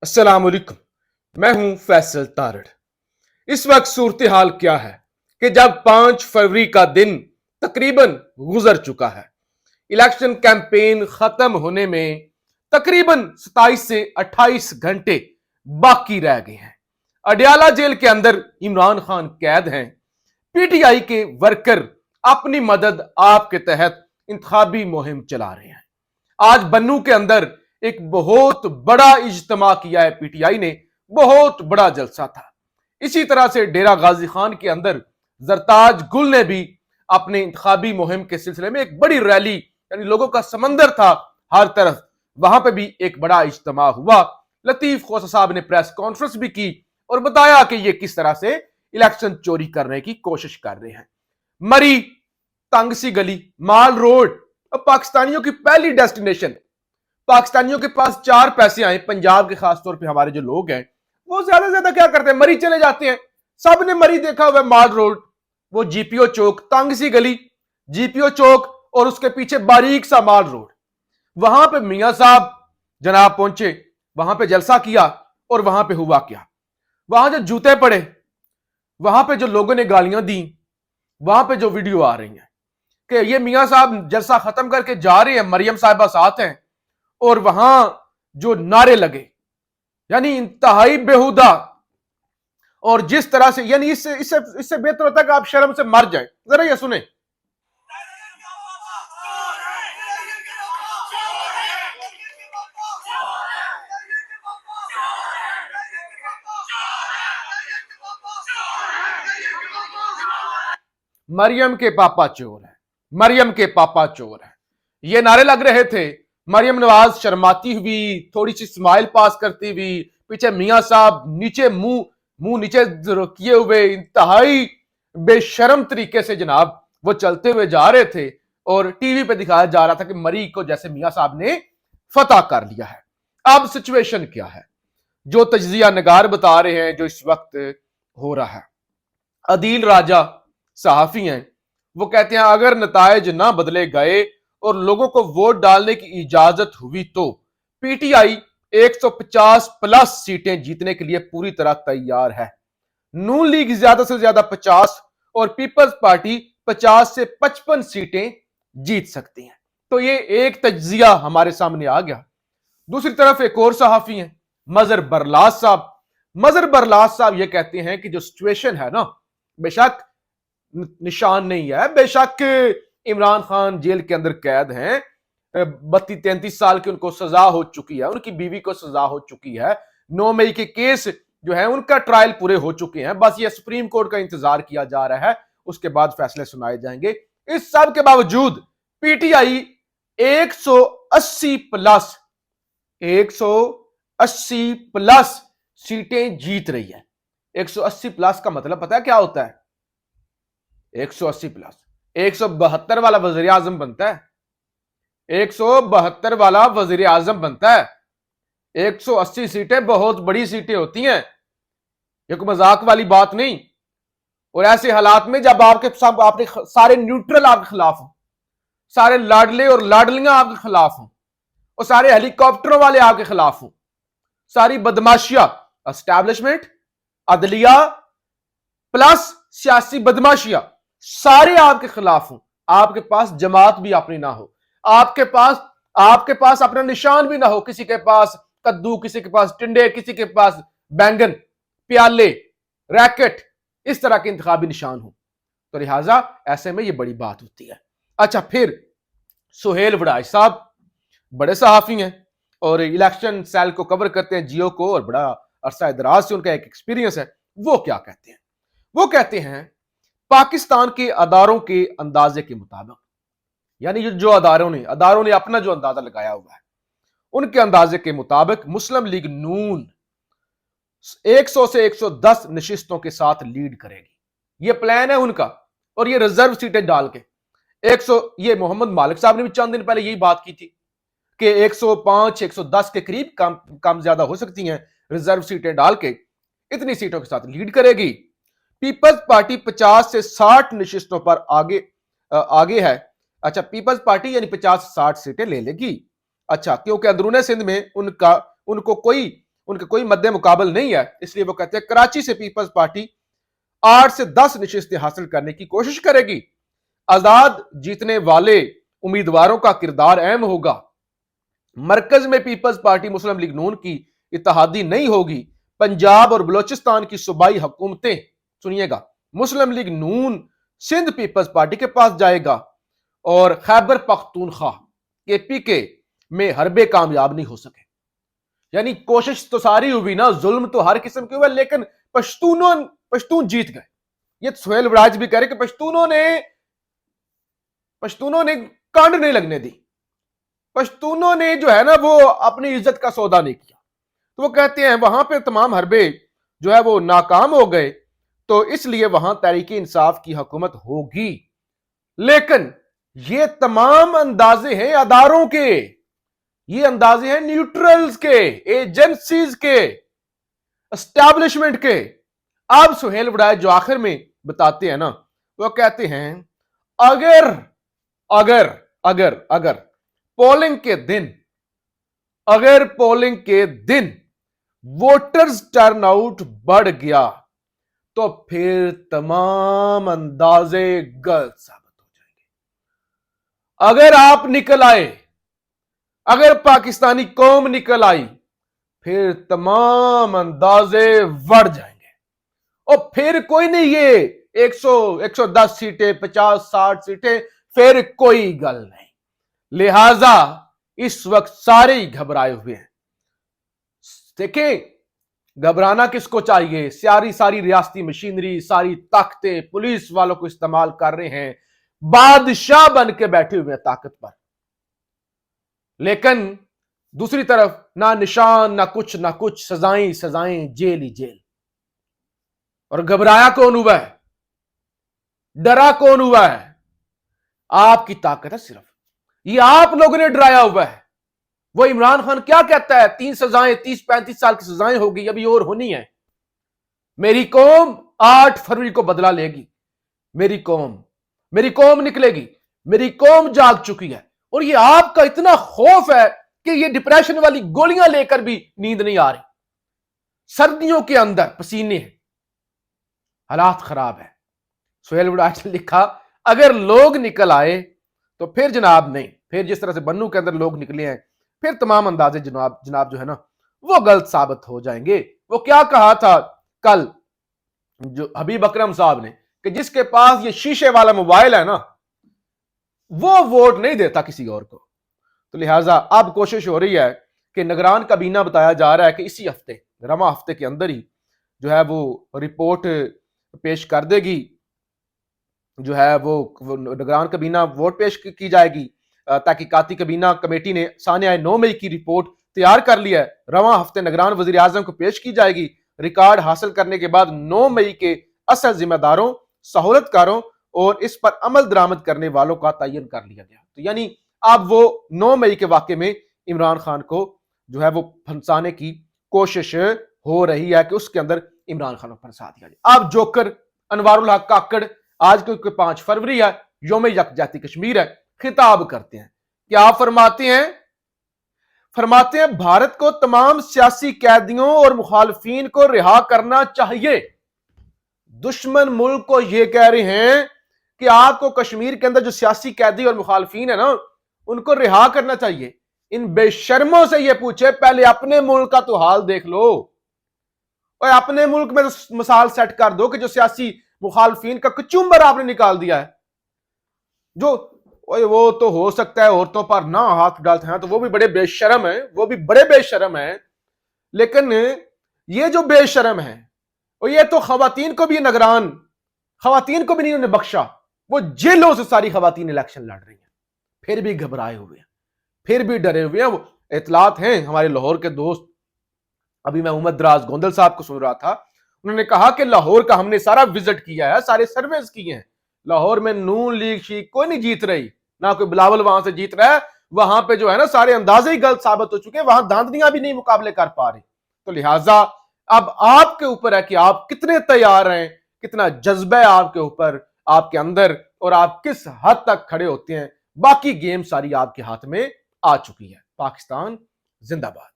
अस्सलाम वालेकुम। मैं हूं फैसल तारड़। इस वक्त सूरत हाल क्या है कि जब 5 फरवरी का दिन तकरीबन गुजर चुका है, इलेक्शन कैंपेन खत्म होने में तकरीबन 27 से 28 घंटे बाकी रह गए हैं। अडयाला जेल के अंदर इमरान खान कैद हैं। पीटीआई के वर्कर अपनी मदद आपके तहत इंतखाबी मुहिम चला रहे हैं। आज बन्नू के अंदर एक बहुत बड़ा इज्तिमा किया है पीटीआई ने, बहुत बड़ा जलसा था। इसी तरह से डेरा गाजी खान के अंदर जरताज गुल ने भी अपने इंतखाबी मुहिम के सिलसिले में एक बड़ी रैली, यानी लोगों का समंदर था हर तरफ, वहां पर भी एक बड़ा इज्तिमा हुआ। लतीफ खोसा साहब ने प्रेस कॉन्फ्रेंस भी की और बताया कि ये किस तरह से इलेक्शन चोरी करने की कोशिश कर रहे हैं। मरी, तंग सी गली, माल रोड और पाकिस्तानियों की पहली डेस्टिनेशन। पाकिस्तानियों के पास 4 पैसे आए, पंजाब के खासतौर पे हमारे जो लोग हैं वो ज्यादा से ज्यादा क्या करते हैं, मरी चले जाते हैं। सबने मरी देखा हुआ, माल रोड, वो जीपीओ चौक, तंग सी गली, जीपीओ चौक और उसके पीछे बारीक सा माल रोड। वहां पे मियां साहब जनाब पहुंचे, वहां पे जलसा किया और वहां पे हुआ क्या, वहां जो जूते पड़े, वहां पे जो लोगों ने गालियां दी, वहां पे जो वीडियो आ रही है कि ये मियां साहब जलसा खत्म करके जा रहे हैं, मरियम साहिबा साथ हैं और वहां जो नारे लगे, यानी इंतहाई बेहुदा। और जिस तरह से, यानी इससे इससे इससे बेहतर होता है कि आप शर्म से मर जाए। जरा ये सुने। मरियम के पापा चोर है, मरियम के पापा चोर है, ये नारे लग रहे थे। मरियम नवाज शर्माती हुई, थोड़ी सी स्माइल पास करती हुई, पीछे मियां साहब नीचे मुंह मुंह नीचे किए हुए इंतहाई बेशरम तरीके से जनाब वो चलते हुए जा रहे थे और टीवी पे दिखाया जा रहा था कि मरी को जैसे मियां साहब ने फतह कर लिया है। अब सिचुएशन क्या है, जो तजिया नगार बता रहे हैं जो इस वक्त हो रहा है। अदील राजा सहाफी हैं, वो कहते हैं अगर नतायज ना बदले गए और लोगों को वोट डालने की इजाजत हुई तो पीटीआई 150 प्लस सीटें जीतने के लिए पूरी तरह तैयार है। नून लीग ज्यादा से ज्यादा 50 और पीपल्स पार्टी 50 से 55 सीटें जीत सकती हैं। तो ये एक तजिया हमारे सामने आ गया। दूसरी तरफ एक और सहाफी हैं, मजहर बरलास साहब। मजहर बरलास साहब ये कहते हैं कि जो सिचुएशन है ना, बेशक निशान नहीं है, बेशक इमरान खान जेल के अंदर कैद हैं, 32-33 साल की उनको सजा हो चुकी है, उनकी बीवी को सजा हो चुकी है, 9 मई के केस जो है उनका ट्रायल पूरे हो चुके हैं, बस ये सुप्रीम कोर्ट का इंतजार किया जा रहा है, उसके बाद फैसले सुनाए जाएंगे। इस सब के बावजूद पीटीआई 180 प्लस 180 प्लस सीटें जीत रही है। 180 प्लस का मतलब पता है क्या होता है? 180 प्लस 172 वाला वजीर आजम बनता है, 172 वाला वजीर आजम बनता है। 180 सीटें बहुत बड़ी सीटें होती हैं, ये कोई मजाक वाली बात नहीं। और ऐसे हालात में जब आपके सब आपने सारे न्यूट्रल आपके खिलाफ हो, सारे लाडले और लाडलियां आपके खिलाफ हो और सारे हेलीकॉप्टरों वाले आपके खिलाफ हो, सारी बदमाशियां, एस्टैब्लिशमेंट, अदलिया प्लस सियासी बदमाशियां सारे आपके खिलाफ हो, आपके पास जमात भी अपनी ना हो, आपके पास अपना निशान भी ना हो, किसी के पास कद्दू, किसी के पास टिंडे, किसी के पास बैंगन, प्याले, रैकेट, इस तरह के इंतखाबी निशान हो, तो लिहाजा ऐसे में यह बड़ी बात होती है। अच्छा, फिर सुहेल वड़ाई साहब बड़े सहाफी हैं और इलेक्शन सेल को कवर करते हैं, जियो को, और बड़ा अरसा दराज से उनका एक एक्सपीरियंस है। वो क्या कहते हैं? वो कहते हैं पाकिस्तान के अदारों के अंदाजे के मुताबिक, यानी जो अदारों ने अपना जो अंदाजा लगाया हुआ है, उनके अंदाजे के मुताबिक मुस्लिम लीग नून 100 से 110 नशिस्तों के साथ लीड करेगी। ये प्लान है उनका, और ये रिजर्व सीटें डाल के 100, ये मोहम्मद मालिक साहब ने भी चंद दिन पहले यही बात की थी कि 105 110 के करीब कम ज्यादा हो सकती हैं, रिजर्व सीटें डाल के इतनी सीटों के साथ लीड करेगी। पीपल्स पार्टी 50 से 60 नशिस्तों पर आगे है। अच्छा, पीपल्स पार्टी यानी 50 से 60 सीटें ले लेगी। अच्छा, क्योंकि अंदरूने सिंध में उनको कोई उनका कोई मद्दे मुकाबल नहीं है, इसलिए वो कहते हैं कराची से पीपल्स पार्टी 8 से 10 नशिस्तें हासिल करने की कोशिश करेगी। आजाद जीतने वाले उम्मीदवारों का किरदार अहम होगा। मरकज में पीपल्स पार्टी मुस्लिम लीग नून की इत्तेहादी नहीं होगी। पंजाब और बलोचिस्तान की सूबाई हुकूमतें, सुनिएगा, मुस्लिम लीग नून सिंध पीपल्स पार्टी के पास जाएगा और खैबर पख्तूनख्वा KPK में हरबे कामयाब नहीं हो सके। यानी कोशिश तो सारी हुई ना, जुल्म तो हर किस्म के हुए, लेकिन पश्तून जीत गए। ये सुहेल वड़ाज भी कह रहे कि पश्तूनों ने कांड नहीं लगने दी, पश्तूनों ने जो है ना वो अपनी इज्जत का सौदा नहीं किया। तो वो कहते हैं वहां पे तमाम हरबे जो है वो नाकाम हो गए, तो इसलिए वहां तहरीक इंसाफ की हुकूमत होगी। लेकिन ये तमाम अंदाजे हैं अदारों के, ये अंदाजे हैं न्यूट्रल्स के, एजेंसीज के, एस्टैब्लिशमेंट के। अब सुहेल वड़ाई जो आखिर में बताते हैं ना, वो कहते हैं अगर अगर अगर अगर पोलिंग के दिन वोटर्स टर्नआउट बढ़ गया तो फिर तमाम अंदाजे गलत साबित हो जाएंगे। अगर आप निकल आए, अगर पाकिस्तानी कौम निकल आई, फिर तमाम अंदाजे बढ़ जाएंगे और फिर कोई नहीं, ये 100-110 सीटें, 50-60 सीटें, फिर कोई गल नहीं। लिहाजा इस वक्त सारे ही घबराए हुए हैं। देखें, घबराना किसको चाहिए? सारी रियासती मशीनरी, सारी ताकतें पुलिस वालों को इस्तेमाल कर रहे हैं, बादशाह बन के बैठे हुए हैं ताकत पर। लेकिन दूसरी तरफ ना निशान, ना कुछ, सजाएं, जेल ही जेल। और घबराया कौन हुआ है? डरा कौन हुआ है? आपकी ताकत है सिर्फ, ये आप लोगों ने डराया हुआ है। वो इमरान खान क्या कहता है, 3 सजाएं, 30-35 साल की सजाएं होगी, अभी और होनी है। मेरी कौम 8 फरवरी को बदला लेगी। मेरी कौम निकलेगी, मेरी कौम जाग चुकी है। और ये आपका इतना खौफ है कि ये डिप्रेशन वाली गोलियां लेकर भी नींद नहीं आ रही। सर्दियों के अंदर पसीने हैं, हालात खराब है। सुहेल वड़ाज ने लिखा अगर लोग निकल आए तो फिर जनाब नहीं, फिर जिस तरह से बन्नू के अंदर लोग निकले हैं, फिर तमाम अंदाजे जनाब जो है ना वो गलत साबित हो जाएंगे। वो क्या कहा था कल जो हबीब अकरम साहब ने, कि जिसके पास ये शीशे वाला मोबाइल है ना, वो वोट नहीं देता किसी और को। तो लिहाजा अब कोशिश हो रही है कि निगरान काबीना, बताया जा रहा है कि इसी हफ्ते, रमा हफ्ते के अंदर ही जो है वो रिपोर्ट पेश कर देगी। जो है वो निगरान काबीना वोट पेश की जाएगी। तहकीकाती काबीना कमेटी ने सानिया 9 मई की रिपोर्ट तैयार कर लिया है, रवां हफ्ते निगरान वजीर आजम को पेश की जाएगी। रिकॉर्ड हासिल करने के बाद 9 मई के असल जिम्मेदारों, सहूलतकारों और इस पर अमल दरामद करने वालों का तयन कर लिया गया। तो यानी अब वो 9 मई के वाकये में इमरान खान को जो है वो फंसाने की कोशिश हो रही है कि उसके अंदर इमरान खान को फंसा दिया जाए। अब जोकर अनवारुल हक काकड़, आज क्योंकि 5 फरवरी है, यौम यकजाती कश्मीर है, खिताब करते हैं। क्या फरमाते हैं? फरमाते हैं भारत को तमाम सियासी कैदियों और मुखालफीन को रिहा करना चाहिए। दुश्मन मुल्क को यह कह रहे हैं कि आपको कश्मीर के अंदर जो सियासी कैदी और मुखालफीन है ना, उनको रिहा करना चाहिए। इन बेशर्मों से यह पूछे, पहले अपने मुल्क का तो हाल देख लो, और अपने मुल्क में तो मिसाल सेट कर दो कि जो सियासी मुखालफीन का कचुम्बर आपने निकाल दिया है। जो वो तो हो सकता है औरतों पर ना हाथ डालते हैं, तो वो भी बड़े बेशरम है, लेकिन ये जो बेशरम है, और ये तो खवातीन को भी खवातीन को भी नहीं उन्होंने बख्शा। वो जेलों से सारी खवातीन इलेक्शन लड़ रही हैं, फिर भी घबराए हुए हैं, फिर भी डरे हुए हैं। वो इतलात हैं हमारे लाहौर के दोस्त, अभी मैं उमर दराज गोंदल साहब को सुन रहा था, उन्होंने कहा कि लाहौर का हमने सारा विजिट किया है, सारे सर्वेस किए हैं, लाहौर में नून लीग शीख कोई नहीं जीत रही, ना कोई बिलावल वहां से जीत रहा है। वहां पे जो है ना सारे अंदाजे ही गलत साबित हो चुके हैं, वहां धांधलियां भी नहीं मुकाबले कर पा रही। तो लिहाजा अब आपके ऊपर है कि आप कितने तैयार हैं, कितना जज्बा है आपके ऊपर, आपके अंदर, और आप किस हद तक खड़े होते हैं। बाकी गेम सारी आपके हाथ में आ चुकी है। पाकिस्तान जिंदाबाद।